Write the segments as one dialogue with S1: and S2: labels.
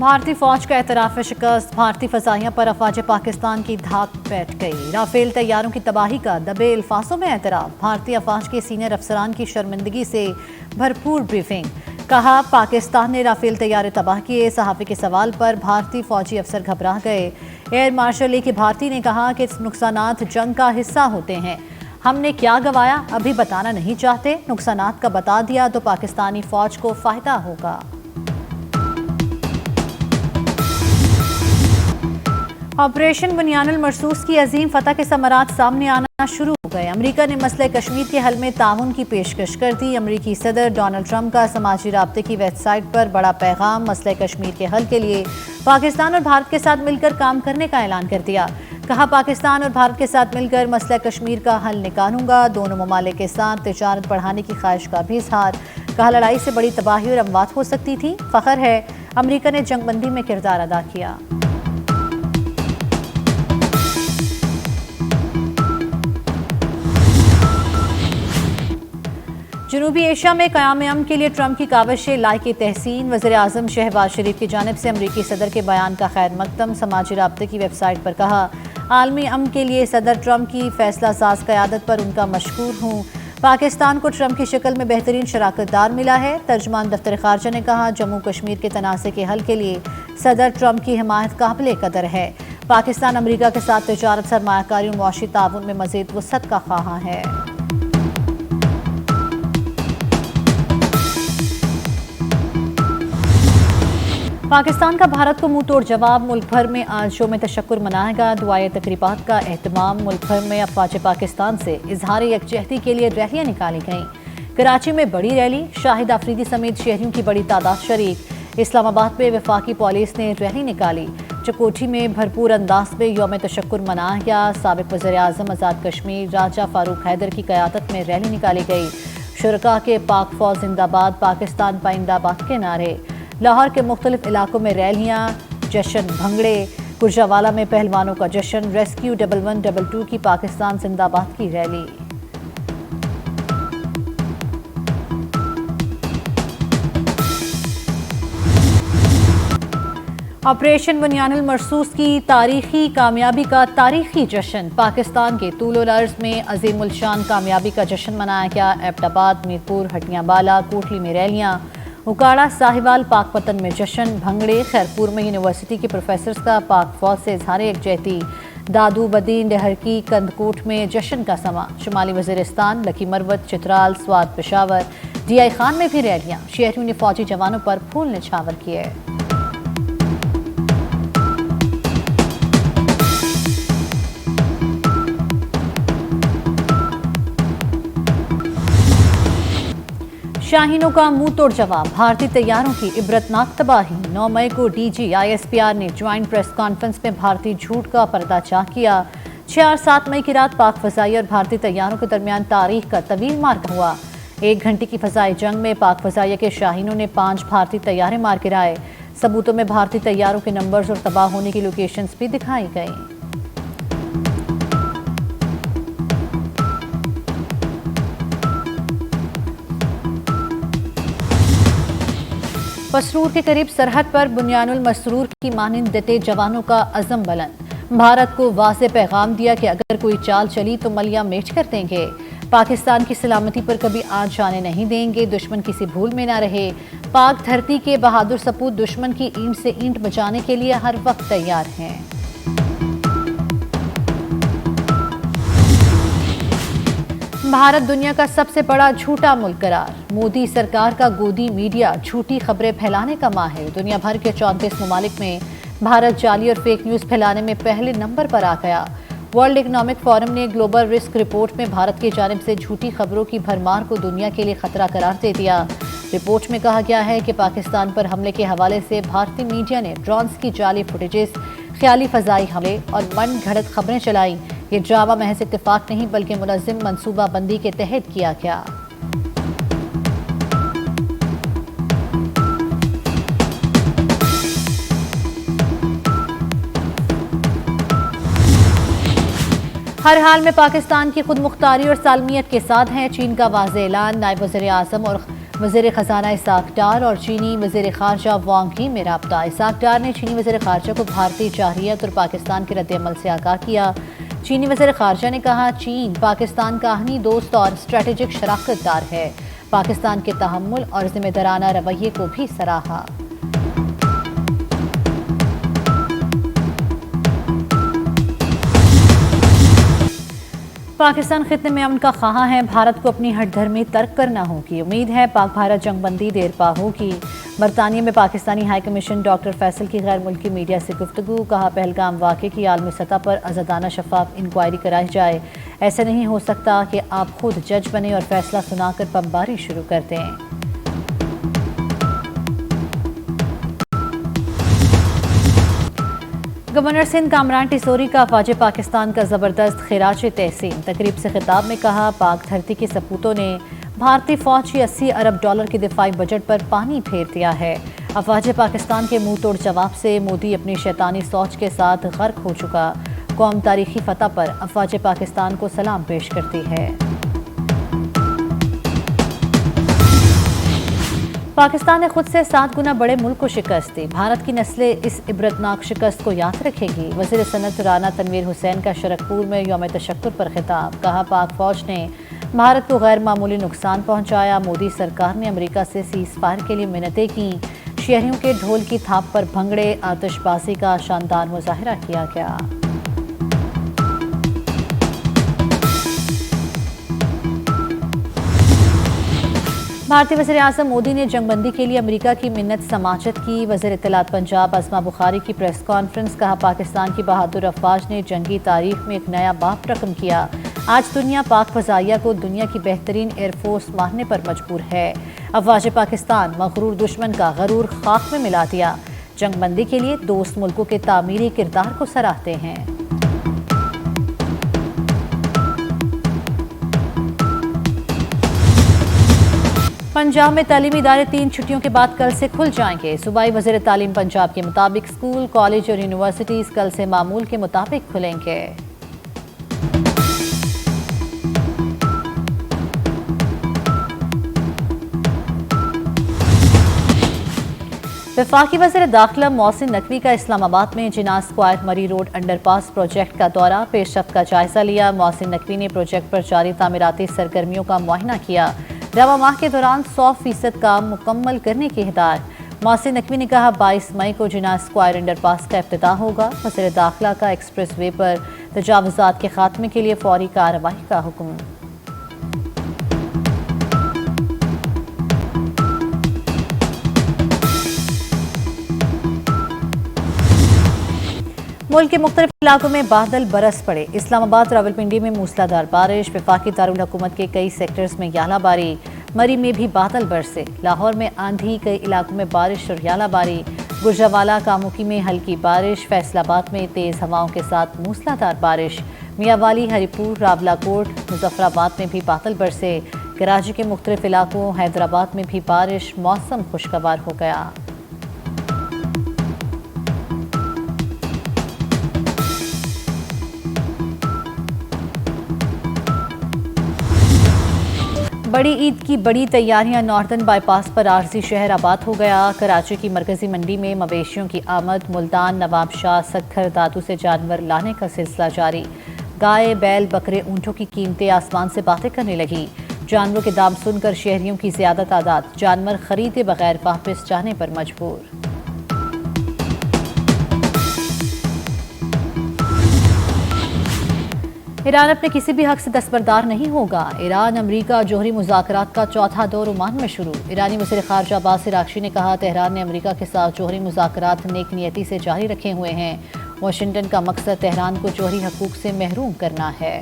S1: بھارتی فوج کا اعتراف شکست، بھارتی فضائیہ پر افواج پاکستان کی دھاک بیٹھ گئی۔ رافیل طیاروں کی تباہی کا دبے الفاظوں میں اعتراف، بھارتی افواج کے سینئر افسران کی شرمندگی سے بھرپور بریفنگ۔ کہا پاکستان نے رافیل طیارے تباہ کیے، صحافی کے سوال پر بھارتی فوجی افسر گھبرا گئے۔ ایئر مارشل اے کے بھارتی نے کہا کہ نقصانات جنگ کا حصہ ہوتے ہیں، ہم نے کیا گنوایا ابھی بتانا نہیں چاہتے، نقصانات کا بتا دیا تو پاکستانی فوج کو فائدہ ہوگا۔ آپریشن بنیان المرصوص کی عظیم فتح کے ثمرات سامنے آنا شروع ہو گئے۔ امریکہ نے مسئلہ کشمیر کے حل میں تعاون کی پیشکش کر دی۔ امریکی صدر ڈونلڈ ٹرمپ کا سماجی رابطے کی ویب سائٹ پر بڑا پیغام، مسئلہ کشمیر کے حل کے لیے پاکستان اور بھارت کے ساتھ مل کر کام کرنے کا اعلان کر دیا۔ کہا پاکستان اور بھارت کے ساتھ مل کر مسئلہ کشمیر کا حل نکالوں گا، دونوں ممالک کے ساتھ تجارت بڑھانے کی خواہش کا بھی اظہار۔ کہا لڑائی سے بڑی تباہی اور اموات ہو سکتی تھی، فخر ہے امریکہ نے جنگ بندی میں کردار ادا کیا۔ جنوبی ایشیا میں قیام امن کے لیے ٹرمپ کی کاوشیں لائق تحسین، وزیر اعظم شہباز شریف کی جانب سے امریکی صدر کے بیان کا خیر مقدم۔ سماجی رابطے کی ویب سائٹ پر کہا عالمی امن کے لیے صدر ٹرمپ کی فیصلہ ساز قیادت پر ان کا مشکور ہوں۔ پاکستان کو ٹرمپ کی شکل میں بہترین شراکت دار ملا ہے۔ ترجمان دفتر خارجہ نے کہا جموں کشمیر کے تنازع کے حل کے لیے صدر ٹرمپ کی حمایت قابل قدر ہے۔ پاکستان امریکہ کے ساتھ تجارت، سرمایہ کاری اور معاشی تعاون میں مزید وسعت کا خواہاں ہے۔ پاکستان کا بھارت کو منہ توڑ جواب، ملک بھر میں آج یوم تشکر منائے گا۔ دعائے تقریبات کا اہتمام، ملک بھر میں افواج پاکستان سے اظہار یکجہتی کے لیے ریلیاں نکالی گئیں۔ کراچی میں بڑی ریلی، شاہد آفریدی سمیت شہریوں کی بڑی تعداد شریک۔ اسلام آباد میں وفاقی پولیس نے ریلی نکالی۔ چکوٹھی میں بھرپور انداز میں یوم تشکر منایا گیا۔ سابق وزیر اعظم آزاد کشمیر راجہ فاروق حیدر کی قیادت میں ریلی نکالی گئی۔ شرکاء کے پاک فوج زندہ باد، پاکستان پائندہ باد کے نعرے۔ لاہور کے مختلف علاقوں میں ریلیاں، جشن بھنگڑے۔ گجرانوالہ میں پہلوانوں کا جشن، ریسکیو 1122 کی پاکستان زندہ باد کی ریلی۔ آپریشن بنیان المرصوص کی تاریخی کامیابی کا تاریخی جشن، پاکستان کے طول و عرض میں عظیم الشان کامیابی کا جشن منایا گیا۔ ایبٹ آباد، میرپور، ہٹیاں بالا، کوٹلی میں ریلیاں، اکاڑہ، ساہیوال، پاک پتن میں جشن بھنگڑے۔ خیرپور میں یونیورسٹی کے پروفیسرز کا پاک فوج سے اظہار یکجہتی۔ دادو بدین، ڈہرکی، کندکوٹ میں جشن کا سماں۔ شمالی وزیرستان، لکی مروت، چترال، سوات، پشاور، ڈی آئی خان میں بھی ریلیاں، شہریوں نے فوجی جوانوں پر پھول نچھاور کیے۔ شاہینوں کا منہ توڑ جواب، بھارتی طیاروں کی عبرتناک تباہی۔ 9 مئی کو D G I S P R نے جوائنٹ پریس کانفرنس میں بھارتی جھوٹ کا پردہ چاک کیا۔ 6 اور 7 مئی کی رات پاک فضائیہ اور بھارتی طیاروں کے درمیان تاریخ کا طویل معرکہ ہوا۔ 1 گھنٹے کی فضائی جنگ میں پاک فضائیہ کے شاہینوں نے 5 بھارتی طیارے مار گرائے۔ ثبوتوں میں بھارتی طیاروں کے نمبرز اور تباہ ہونے کی لوکیشنز بھی دکھائی گئیں۔ مسرور کے قریب سرحد پر بنیان المسرور کی مانند ڈٹے جوانوں کا عزم بلند، بھارت کو واضح پیغام دیا کہ اگر کوئی چال چلی تو ملیاں میچ کر دیں گے، پاکستان کی سلامتی پر کبھی آنچ آنے نہیں دیں گے، دشمن کسی بھول میں نہ رہے، پاک دھرتی کے بہادر سپوت دشمن کی اینٹ سے اینٹ بچانے کے لیے ہر وقت تیار ہیں۔ بھارت دنیا کا سب سے بڑا جھوٹا ملک قرار، مودی سرکار کا گودی میڈیا جھوٹی خبریں پھیلانے کا ماہر، دنیا بھر کے 34 ممالک میں بھارت جعلی اور فیک نیوز پھیلانے میں پہلے نمبر پر آ گیا۔ ورلڈ اکنامک فورم نے گلوبل رسک رپورٹ میں بھارت کی جانب سے جھوٹی خبروں کی بھرمار کو دنیا کے لیے خطرہ قرار دے دیا۔ رپورٹ میں کہا گیا ہے کہ پاکستان پر حملے کے حوالے سے بھارتی میڈیا نے ڈرونز کی جعلی فوٹیجز، خیالی فضائی حملے اور من گھڑت خبریں چلائیں۔ یہ ڈرامہ محض اتفاق نہیں بلکہ منظم منصوبہ بندی کے تحت کیا گیا۔ ہر حال میں پاکستان کی خود مختاری اور سالمیت کے ساتھ ہیں، چین کا واضح اعلان، نائب وزیر اعظم اور وزیر خزانہ اسحاق ڈار اور چینی وزیر خارجہ وانگ ہی میں رابطہ۔ اسحاق ڈار نے چینی وزیر خارجہ کو بھارتی جارحیت اور پاکستان کے رد عمل سے آگاہ کیا۔ چینی وزیر خارجہ نے کہا چین پاکستان کا اہمی دوست اور اسٹریٹجک شراکت دار ہے۔ پاکستان کے تحمل اور ذمہ دارانہ رویے کو بھی سراہا۔ پاکستان خطے میں امن کا خواہاں ہے، بھارت کو اپنی ہٹ دھرمی ترک کرنا ہوگی۔ امید ہے پاک بھارت جنگ بندی دیر پا ہوگی۔ برطانیہ میں Pakistani high commission doctor Faisal کی غیر ملکی میڈیا سے گفتگو، کہا پہلگام واقعے کی عالمی سطح پر آزادانہ شفاف انکوائری کرائی جائے۔ ایسا نہیں ہو سکتا کہ آپ خود جج بنیں اور فیصلہ سنا کر بمباری شروع کر دیں۔ گورنر سندھ کامران ٹیسوری کا افواج پاکستان کا زبردست خراج تحسین۔ تقریب سے خطاب میں کہا پاک دھرتی کے سپوتوں نے بھارتی فوج کی $80 ارب کے دفاعی بجٹ پر پانی پھیر دیا ہے۔ افواج پاکستان کے منہ توڑ جواب سے مودی اپنی شیطانی سوچ کے ساتھ غرق ہو چکا۔ قوم تاریخی فتح پر افواج پاکستان کو سلام پیش کرتی ہے۔ پاکستان نے خود سے 7 گنا بڑے ملک کو شکست دی، بھارت کی نسلیں اس عبرتناک شکست کو یاد رکھے گی۔ وزیر صنعت رانا تنویر حسین کا شرکپور میں یوم تشکر پر خطاب، کہا پاک فوج نے بھارت کو غیر معمولی نقصان پہنچایا۔ مودی سرکار نے امریکہ سے سیز فائر کے لیے منتیں کیں، شہریوں کے ڈھول کی تھاپ پر بھنگڑے، آتش بازی کا شاندار مظاہرہ کیا گیا۔ بھارتی وزیر اعظم مودی نے جنگ بندی کے لیے امریکہ کی منت سماجت کی۔ وزیر اطلاعات پنجاب اسما بخاری کی پریس کانفرنس، کہا پاکستان کی بہادر افواج نے جنگی تاریخ میں ایک نیا باب رقم کیا۔ آج دنیا پاک فضائیہ کو دنیا کی بہترین ایئر فورس ماننے پر مجبور ہے۔ افواج پاکستان مغرور دشمن کا غرور خاک میں ملا دیا۔ جنگ بندی کے لیے دوست ملکوں کے تعمیری کردار کو سراہتے ہیں۔ پنجاب میں تعلیمی ادارے 3 چھٹیوں کے بعد کل سے کھل جائیں گے۔ صوبائی وزیر تعلیم پنجاب کے مطابق اسکول، کالج اور یونیورسٹیز کل سے معمول کے مطابق کھلیں گے۔ وفاقی وزیر داخلہ محسن نقوی کا اسلام آباد میں جناح اسکوائر مری روڈ انڈر پاس پروجیکٹ کا دورہ، پیش رفت کا جائزہ لیا۔ محسن نقوی نے پروجیکٹ پر جاری تعمیراتی سرگرمیوں کا معائنہ کیا۔ رواں ماہ کے دوران 100% کام مکمل کرنے کی ہدایت۔ محسن نقوی نے کہا 22 مئی کو جناح اسکوائر انڈر پاس کا افتتاح ہوگا۔ وزیر داخلہ کا ایکسپریس وے پر تجاوزات کے خاتمے کے لیے فوری کارروائی کا حکم۔ ملک کے مختلف علاقوں میں بادل برس پڑے۔ اسلام آباد راولپنڈی میں موسلادھار بارش، وفاقی دارالحکومت کے کئی سیکٹرز میں یالہ باری، مری میں بھی بادل برسے۔ لاہور میں آندھی، کئی علاقوں میں بارش اور یالہ باری، گجرانوالہ کاموکی میں ہلکی بارش، فیصل آباد میں تیز ہواؤں کے ساتھ موسلادھار بارش، میاں والی، ہری پور، راولہ کوٹ، مظفر آباد میں بھی بادل برسے۔ کراچی کے مختلف علاقوں، حیدرآباد میں بھی بارش، موسم خوشگوار ہو گیا۔ بڑی عید کی بڑی تیاریاں، ناردرن بائی پاس پر عارضی شہر آباد ہو گیا۔ کراچی کی مرکزی منڈی میں مویشیوں کی آمد، ملتان، نواب شاہ، سکھر، دادو سے جانور لانے کا سلسلہ جاری۔ گائے، بیل، بکرے، اونٹوں کی قیمتیں آسمان سے باتیں کرنے لگی۔ جانوروں کے دام سن کر شہریوں کی زیادہ تعداد جانور خریدے بغیر واپس جانے پر مجبور۔ ایران اپنے کسی بھی حق سے دستبردار نہیں ہوگا۔ ایران امریکہ جوہری مذاکرات کا چوتھا دور عمان میں شروع۔ ایرانی وزیر خارجہ عباس عراقچی نے کہا تہران نے امریکہ کے ساتھ جوہری مذاکرات نیک نیتی سے جاری رکھے ہوئے ہیں۔ واشنگٹن کا مقصد تہران کو جوہری حقوق سے محروم کرنا ہے۔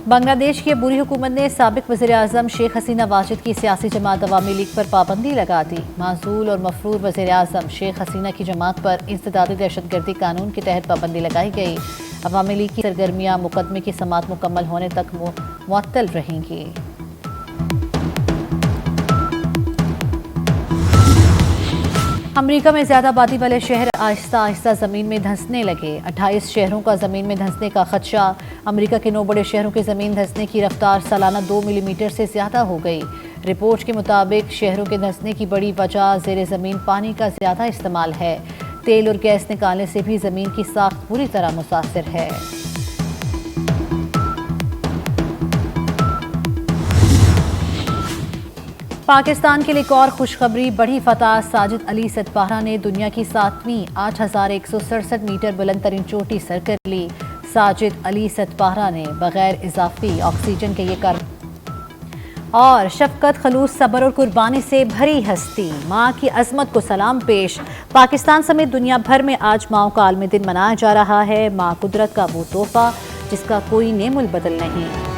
S1: بنگلہ دیش کی عبوری حکومت نے سابق وزیر اعظم شیخ حسینہ واجد کی سیاسی جماعت عوامی لیگ پر پابندی لگا دی۔ معزول اور مفرور وزیر اعظم شیخ حسینہ کی جماعت پر انسدادی دہشت گردی قانون کے تحت پابندی لگائی گئی۔ عوامی لیگ کی سرگرمیاں مقدمے کی سماعت مکمل ہونے تک معطل رہیں گی۔ امریکہ میں زیادہ آبادی والے شہر آہستہ آہستہ زمین میں دھنسنے لگے 28 شہروں کا زمین میں دھنسنے کا خدشہ امریکہ کے 9 بڑے شہروں کے زمین دھنسنے کی رفتار سالانہ 2 ملی میٹر سے زیادہ ہو گئی رپورٹ کے مطابق شہروں کے دھنسنے کی بڑی وجہ زیر زمین پانی کا زیادہ استعمال ہے تیل اور گیس نکالنے سے بھی زمین کی ساخت پوری طرح متاثر ہے پاکستان کے لیے ایک اور خوشخبری بڑی فتح ساجد علی ستپارہ نے دنیا کی 7ویں 8167 میٹر بلند ترین چوٹی سر کر لی ساجد علی ستپارہ نے بغیر اضافی آکسیجن کے یہ کر اور شفقت خلوص صبر اور قربانی سے بھری ہستی ماں کی عظمت کو سلام پیش پاکستان سمیت دنیا بھر میں آج ماؤں کا عالمی دن منایا جا رہا ہے ماں قدرت کا وہ تحفہ جس کا کوئی نعم البدل نہیں